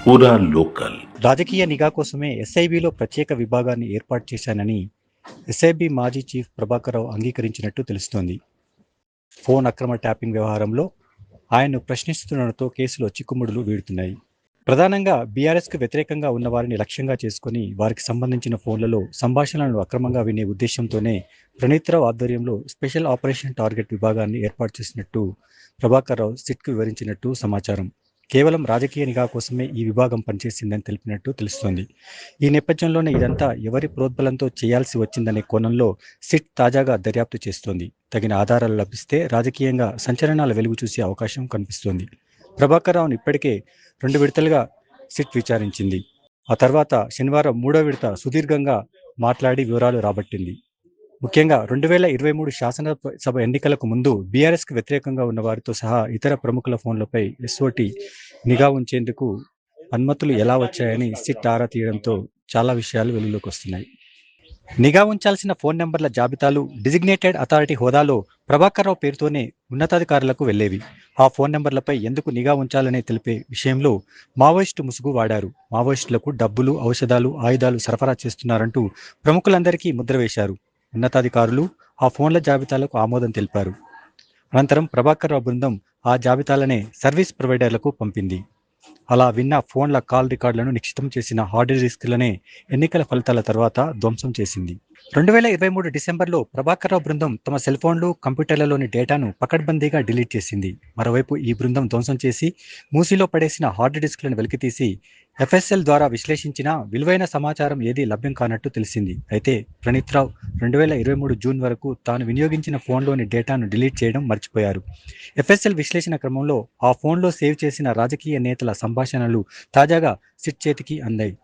పూరా లోకల్. రాజకీయ నిఘా కోసమే ఎస్ఐబిలో ప్రత్యేక విభాగాన్ని ఏర్పాటు చేశానని ఎస్ఐబి మాజీ చీఫ్ ప్రభాకర్ రావు అంగీకరించినట్టు తెలుస్తోంది. ఫోన్ అక్రమ ట్యాపింగ్ వ్యవహారంలో ఆయన్ను ప్రశ్నిస్తుండటంతో కేసులో చిక్కుముడులు వీడుతున్నాయి. ప్రధానంగా బీఆర్ఎస్కు వ్యతిరేకంగా ఉన్న వారిని లక్ష్యంగా చేసుకుని వారికి సంబంధించిన ఫోన్లలో సంభాషణలను అక్రమంగా వినే ఉద్దేశంతోనే ప్రణీత్ రావు ఆధ్వర్యంలో స్పెషల్ ఆపరేషన్ టార్గెట్ విభాగాన్ని ఏర్పాటు చేసినట్టు ప్రభాకర్ రావు సిట్కు వివరించినట్టు సమాచారం. కేవలం రాజకీయ నిఘా కోసమే ఈ విభాగం పనిచేసిందని తెలిపినట్టు తెలుస్తోంది. ఈ నేపథ్యంలోనే ఇదంతా ఎవరి ప్రోద్బలంతో చేయాల్సి వచ్చిందనే కోణంలో సిట్ తాజాగా దర్యాప్తు చేస్తోంది. తగిన ఆధారాలు లభిస్తే రాజకీయంగా సంచలనాల వెలుగు చూసే అవకాశం కనిపిస్తోంది. ప్రభాకర్ రావును ఇప్పటికే 2 విడతలుగా సిట్ విచారించింది. ఆ తర్వాత శనివారం 3వ విడత సుదీర్ఘంగా మాట్లాడి వివరాలు రాబట్టింది. ముఖ్యంగా 2023 శాసనసభ ఎన్నికలకు ముందు బీఆర్ఎస్కు వ్యతిరేకంగా ఉన్న వారితో సహా ఇతర ప్రముఖుల ఫోన్లపై ఎస్ఓటీ నిఘా ఉంచేందుకు అనుమతులు ఎలా వచ్చాయని సిట్ ఆరా తీయడంతో చాలా విషయాలు వెలుగులోకి వస్తున్నాయి. నిఘా ఉంచాల్సిన ఫోన్ నెంబర్ల జాబితాలు డిజిగ్నేటెడ్ అథారిటీ హోదాలో ప్రభాకర్ రావు పేరుతోనే ఉన్నతాధికారులకు వెళ్లేవి. ఆ ఫోన్ నెంబర్లపై ఎందుకు నిఘా ఉంచాలనే తెలిపే విషయంలో మావోయిస్టు ముసుగు వాడారు. మావోయిస్టులకు డబ్బులు, ఔషధాలు, ఆయుధాలు సరఫరా చేస్తున్నారంటూ ప్రముఖులందరికీ ముద్ర వేశారు. ఉన్నతాధికారులు ఆ ఫోన్ల జాబితాలకు ఆమోదం తెలిపారు. అనంతరం ప్రభాకర్ రావు బృందం ఆ జాబితాలనే సర్వీస్ ప్రొవైడర్లకు పంపింది. అలా విన్న ఫోన్ల కాల్ రికార్డులను నిక్షిప్తం చేసిన హార్డ్ డిస్క్లనే ఎన్నికల ఫలితాల తర్వాత ధ్వంసం చేసింది. 2023 డిసెంబర్లో ప్రభాకర్ రావు బృందం తమ సెల్ ఫోన్లు, కంప్యూటర్లలోని డేటాను పకడ్బందీగా డిలీట్ చేసింది. మరోవైపు ఈ బృందం ధ్వంసం చేసి మూసీలో పడేసిన హార్డ్ డిస్క్లను వెలికితీసి ఎఫ్ఎస్ఎల్ ద్వారా విశ్లేషించిన విలువైన సమాచారం ఏదీ లభ్యం కానట్టు తెలిసింది. అయితే ప్రణీత్ రావు 2023 జూన్ వరకు తాను వినియోగించిన ఫోన్లోని డేటాను డిలీట్ చేయడం మర్చిపోయారు. ఎఫ్ఎస్ఎల్ విశ్లేషణ క్రమంలో ఆ ఫోన్లో సేవ్ చేసిన రాజకీయ నేతల సంభాషణలు తాజాగా సిట్ చేతికి అందాయి.